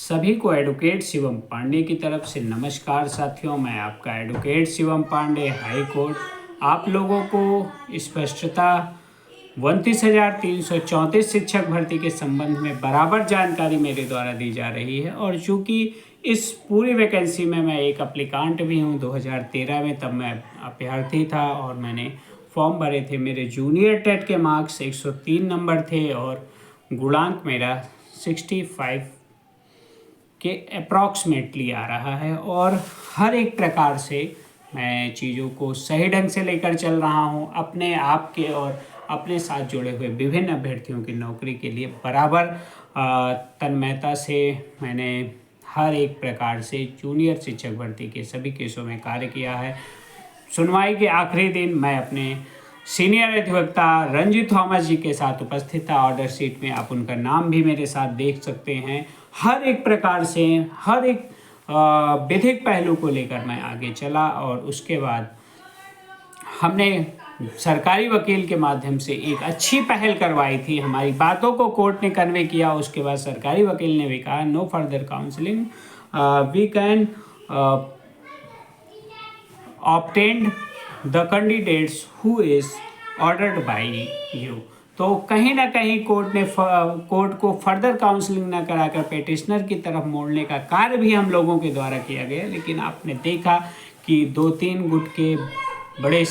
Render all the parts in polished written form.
सभी को एडवोकेट शिवम पांडे की तरफ से नमस्कार साथियों। मैं आपका advocate Shivam Pandey high court आप लोगों को स्पष्टता 29,334 शिक्षक भर्ती के संबंध में बराबर जानकारी मेरे द्वारा दी जा रही है। और चूंकि इस पूरी वैकेंसी में मैं एक अप्लीकांट भी हूं, 2013 में तब मैं अभ्यर्थी था और मैंने फॉर्म भरे थे। मेरे जूनियर टेट के मार्क्स 103 नंबर थे और गुणांक मेरा 65 के अप्रॉक्सीमेटली आ रहा है। और हर एक प्रकार से मैं चीज़ों को सही ढंग से लेकर चल रहा हूं। अपने आप के और अपने साथ जुड़े हुए विभिन्न अभ्यर्थियों की नौकरी के लिए बराबर तन्मयता से मैंने हर एक प्रकार से जूनियर शिक्षक भर्ती के सभी केसों में कार्य किया है। सुनवाई के आखिरी दिन मैं अपने सीनियर अधिवक्ता रंजीत थॉमस जी के साथ उपस्थित था। ऑर्डर शीट में आप उनका नाम भी मेरे साथ देख सकते हैं। हर एक प्रकार से हर एक विधिक पहलू को लेकर मैं आगे चला और उसके बाद हमने सरकारी वकील के माध्यम से एक अच्छी पहल करवाई थी। हमारी बातों को कोर्ट ने कन्वे किया। उसके बाद सरकारी वकील ने भी कहा no further counselling, we can obtain the candidates who is ordered by you. तो कहीं ना कहीं कोर्ट को फर्दर काउंसलिंग न कराकर पेटिशनर की तरफ मोड़ने का कार्य भी हम लोगों के द्वारा किया गया। लेकिन आपने देखा कि 2-3 गुट के बड़े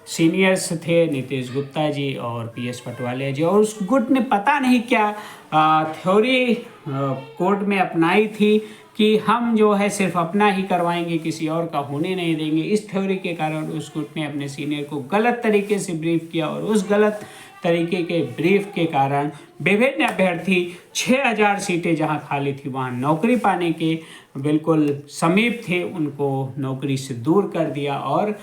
सीनियर्स थे, नीतीश गुप्ता जी और पीएस पटवाले जी, और उस गुट ने पता नहीं क्या थ्योरी कोर्ट में अपनाई थी कि हम जो है सिर्फ अपना ही करवाएंगे, किसी और का होने नहीं देंगे। इस थ्योरी के कारण उस गुट ने अपने सीनियर को गलत तरीके से ब्रीफ किया और उस गलत तरीके के ब्रीफ के कारण विभिन्न अभ्यर्थी 6,000 सीटें जहां खाली थी वहां नौकरी पाने के बिल्कुल समीप थे, उनको नौकरी से दूर कर दिया। और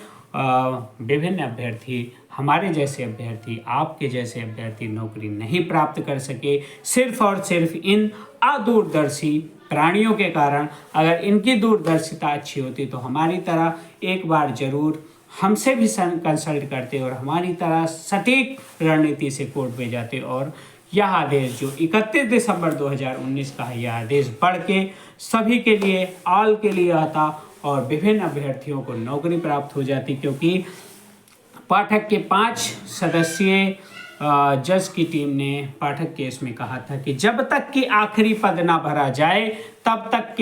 विभिन्न अभ्यर्थी, हमारे जैसे अभ्यर्थी, आपके जैसे अभ्यर्थी नौकरी नहीं प्राप्त कर सके, सिर्फ और सिर्फ इन अदूरदर्शी प्राणियों के कारण। अगर इनकी दूरदर्शिता अच्छी होती तो हमारी तरह एक बार जरूर हमसे भी कंसल्ट करते और हमारी तरह सटीक रणनीति से कोर्ट में जाते। और यह आदेश जो 31 दिसंबर 2019 का है, यह आदेश बढ़ के सभी के लिए, ऑल के लिए आता और विभिन्न अभ्यर्थियों को नौकरी प्राप्त हो जाती। क्योंकि पाठक के 5 सदस्यीय जज की टीम ने पाठक केस में कहा था कि जब तक कि आखिरी पद ना भरा जाए तब तक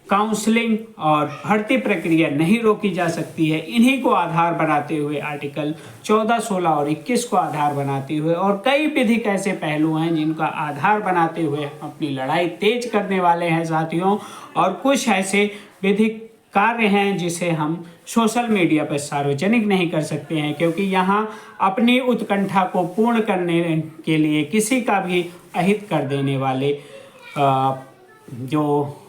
काउंसलिंग और भर्ती प्रक्रिया नहीं रोकी जा सकती है। इन्हीं को आधार बनाते हुए आर्टिकल 14, 16 और 21 को आधार बनाते हुए और कई विधिक ऐसे पहलू हैं जिनका आधार बनाते हुए अपनी लड़ाई तेज करने वाले हैं साथियों। और कुछ ऐसे विधिक कार्य हैं जिसे हम सोशल मीडिया पर सार्वजनिक नहीं कर सकते हैं, क्योंकि यहाँ अपनी उत्कंठा को पूर्ण करने के लिए किसी का भी अहित कर देने वाले जो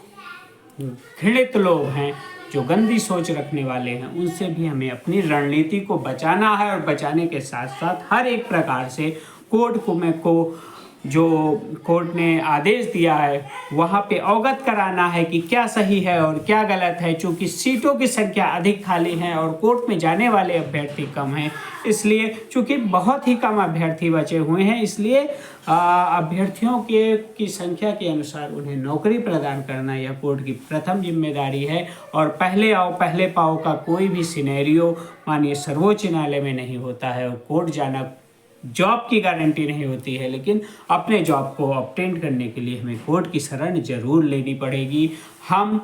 घृणित लोग हैं, जो गंदी सोच रखने वाले हैं, उनसे भी हमें अपनी रणनीति को बचाना है। और बचाने के साथ साथ हर एक प्रकार से कोर्ट को जो कोर्ट ने आदेश दिया है वहाँ पे अवगत कराना है कि क्या सही है और क्या गलत है। चूँकि सीटों की संख्या अधिक खाली है और कोर्ट में जाने वाले अभ्यर्थी कम हैं, इसलिए चूँकि बहुत ही कम अभ्यर्थी बचे हुए हैं, इसलिए अभ्यर्थियों की संख्या के अनुसार उन्हें नौकरी प्रदान करना यह कोर्ट की प्रथम जिम्मेदारी है। और पहले आओ पहले पाओ का कोई भी सिनेरियो माननीय सर्वोच्च न्यायालय में नहीं होता है। और कोर्ट जाना जॉब की गारंटी नहीं होती है, लेकिन अपने जॉब को ऑब्टेन करने के लिए हमें कोर्ट की शरण जरूर लेनी पड़ेगी। हम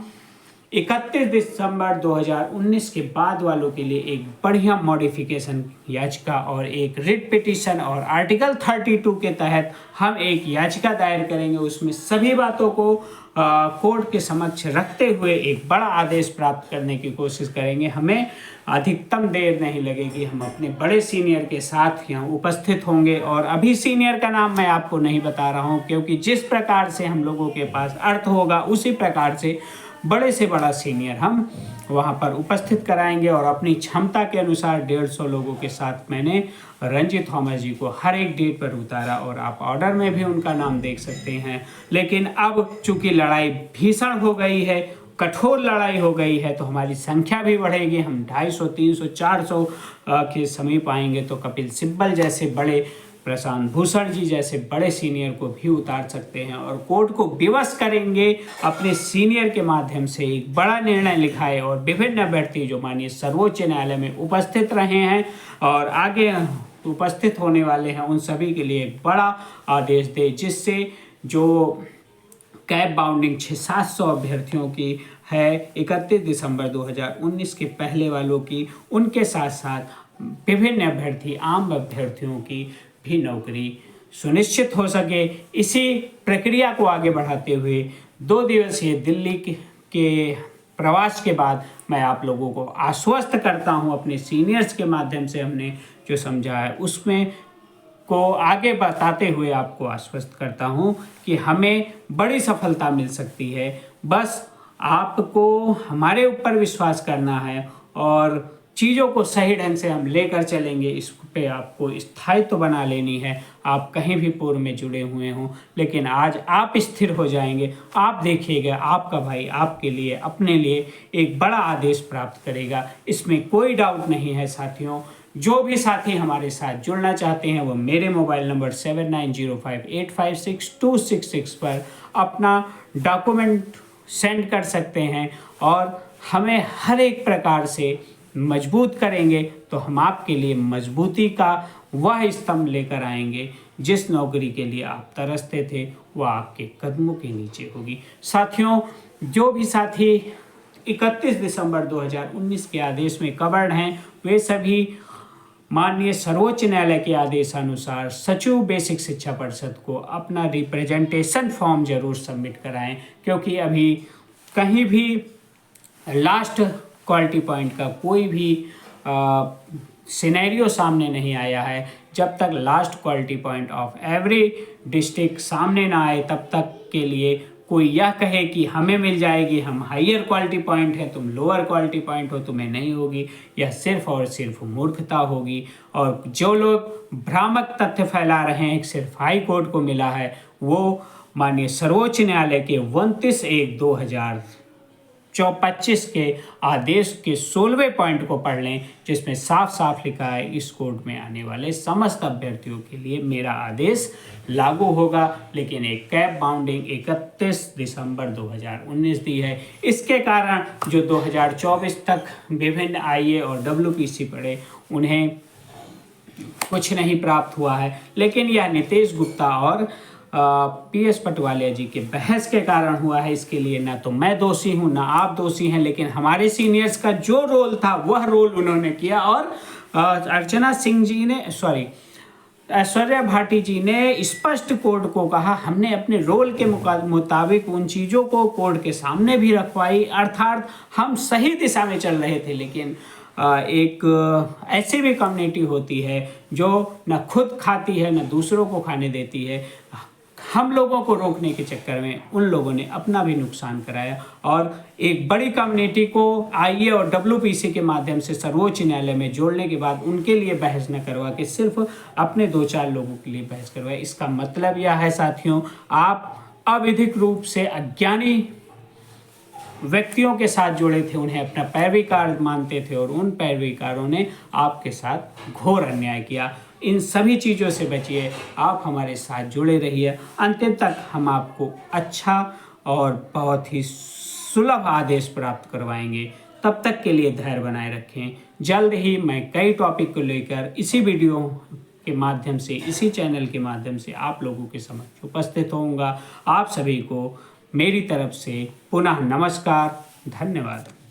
31 दिसंबर 2019 के बाद वालों के लिए एक बढ़िया मॉडिफिकेशन याचिका और एक रिट पिटीशन और आर्टिकल 32 के तहत हम एक याचिका दायर करेंगे। उसमें सभी बातों को कोर्ट के समक्ष रखते हुए एक बड़ा आदेश प्राप्त करने की कोशिश करेंगे। हमें अधिकतम देर नहीं लगेगी, हम अपने बड़े सीनियर के साथ यहाँ उपस्थित होंगे। और अभी सीनियर का नाम मैं आपको नहीं बता रहा हूँ, क्योंकि जिस प्रकार से हम लोगों के पास अर्थ होगा उसी प्रकार से बड़े से बड़ा सीनियर हम वहाँ पर उपस्थित कराएंगे। और अपनी क्षमता के अनुसार 150 लोगों के साथ मैंने रंजीत थॉमस जी को हर एक डेट पर उतारा और आप ऑर्डर में भी उनका नाम देख सकते हैं। लेकिन अब चूंकि लड़ाई भीषण हो गई है, कठोर लड़ाई हो गई है, तो हमारी संख्या भी बढ़ेगी। हम 250, 300, 400 के समीप आएंगे तो कपिल सिब्बल जैसे बड़े प्रशांत भूषण जी जैसे बड़े सीनियर को भी उतार सकते हैं और कोर्ट को विवश करेंगे अपने सीनियर के माध्यम से एक बड़ा निर्णय लिखाए और विभिन्न अभ्यर्थी जो माननीय सर्वोच्च न्यायालय में उपस्थित रहे हैं और आगे उपस्थित होने वाले हैं उन सभी के लिए एक बड़ा आदेश दे, जिससे जो कैब बाउंडिंग 600-700 अभ्यर्थियों की है 31 दिसंबर 2019 के पहले वालों की, उनके साथ साथ विभिन्न अभ्यर्थी आम अभ्यर्थियों की भी नौकरी सुनिश्चित हो सके। इसी प्रक्रिया को आगे बढ़ाते हुए 2 दिवसीय दिल्ली के प्रवास के बाद मैं आप लोगों को आश्वस्त करता हूं, अपने सीनियर्स के माध्यम से हमने जो समझा है उसमें को आगे बताते हुए आपको आश्वस्त करता हूं कि हमें बड़ी सफलता मिल सकती है। बस आपको हमारे ऊपर विश्वास करना है और चीज़ों को सही ढंग से हम लेकर चलेंगे। इस पे आपको स्थायित्व बना लेनी है। आप कहीं भी पूर्व में जुड़े हुए हों, लेकिन आज आप स्थिर हो जाएंगे। आप देखिएगा आपका भाई आपके लिए अपने लिए एक बड़ा आदेश प्राप्त करेगा, इसमें कोई डाउट नहीं है। साथियों, जो भी साथी हमारे साथ जुड़ना चाहते हैं वो मेरे मोबाइल नंबर 7905856266 पर अपना डॉक्यूमेंट सेंड कर सकते हैं और हमें हर एक प्रकार से मजबूत करेंगे तो हम आपके लिए मजबूती का वह स्तंभ लेकर आएंगे। जिस नौकरी के लिए आप तरसते थे वह आपके कदमों के नीचे होगी। साथियों, जो भी साथी 31 दिसंबर 2019 के आदेश में कवर्ड हैं वे सभी माननीय सर्वोच्च न्यायालय के आदेशानुसार सचिव बेसिक शिक्षा परिषद को अपना रिप्रेजेंटेशन फॉर्म जरूर सबमिट कराएं, क्योंकि अभी कहीं भी लास्ट क्वालिटी पॉइंट का कोई भी सिनेरियो सामने नहीं आया है। जब तक last quality point of every district सामने ना आए तब तक के लिए कोई यह कहे कि हमें मिल जाएगी, हम हायर क्वालिटी पॉइंट है, तुम लोअर क्वालिटी पॉइंट हो, तुम्हें नहीं होगी, यह सिर्फ और सिर्फ मूर्खता होगी। और जो लोग भ्रामक तथ्य फैला रहे हैं सिर्फ हाई कोर्ट को मिला है, वो माननीय सर्वोच्च न्यायालय के 29/1/2025 के आदेश के 16वें पॉइंट को पढ़ लें, जिसमें साफ साफ लिखा है इस कोर्ट में आने वाले समस्त अभ्यर्थियों के लिए मेरा आदेश लागू होगा। लेकिन एक कैब बाउंडिंग 31 दिसंबर 2019 दी है। इसके कारण जो 2024 तक विभिन्न आईए और डब्ल्यूपीसी पढ़े उन्हें कुछ नहीं प्राप्त हुआ है, लेकिन यह नीतीश गुप्ता और पीएस पटवालिया जी के बहस के कारण हुआ है। इसके लिए ना तो मैं दोषी हूं ना आप दोषी हैं, लेकिन हमारे सीनियर्स का जो रोल था वह रोल उन्होंने किया और ऐश्वर्या भाटी जी ने स्पष्ट कोर्ट को कहा हमने अपने रोल के मुताबिक उन चीज़ों को कोर्ट के सामने भी रखवाई, अर्थात हम सही दिशा में चल रहे थे। लेकिन एक ऐसी भी कम्युनिटी होती है जो न खुद खाती है न दूसरों को खाने देती है। हम लोगों को रोकने के चक्कर में उन लोगों ने अपना भी नुकसान कराया और एक बड़ी कम्युनिटी को आईए और डब्ल्यूपीसी के माध्यम से सर्वोच्च न्यायालय में जोड़ने के बाद उनके लिए बहस न करवा के सिर्फ अपने 2-4 लोगों के लिए बहस करवाए। इसका मतलब यह है साथियों, आप अविधिक रूप से अज्ञानी व्यक्तियों के साथ जुड़े थे, उन्हें अपना पैरवीकार मानते थे और उन पैरवीकारों ने आपके साथ घोर अन्याय किया। इन सभी चीज़ों से बचिए, आप हमारे साथ जुड़े रहिए। अंतिम तक हम आपको अच्छा और बहुत ही सुलभ आदेश प्राप्त करवाएंगे। तब तक के लिए धैर्य बनाए रखें। जल्द ही मैं कई टॉपिक को लेकर इसी वीडियो के माध्यम से, इसी चैनल के माध्यम से आप लोगों के समक्ष उपस्थित होऊंगा। आप सभी को मेरी तरफ से पुनः नमस्कार, धन्यवाद।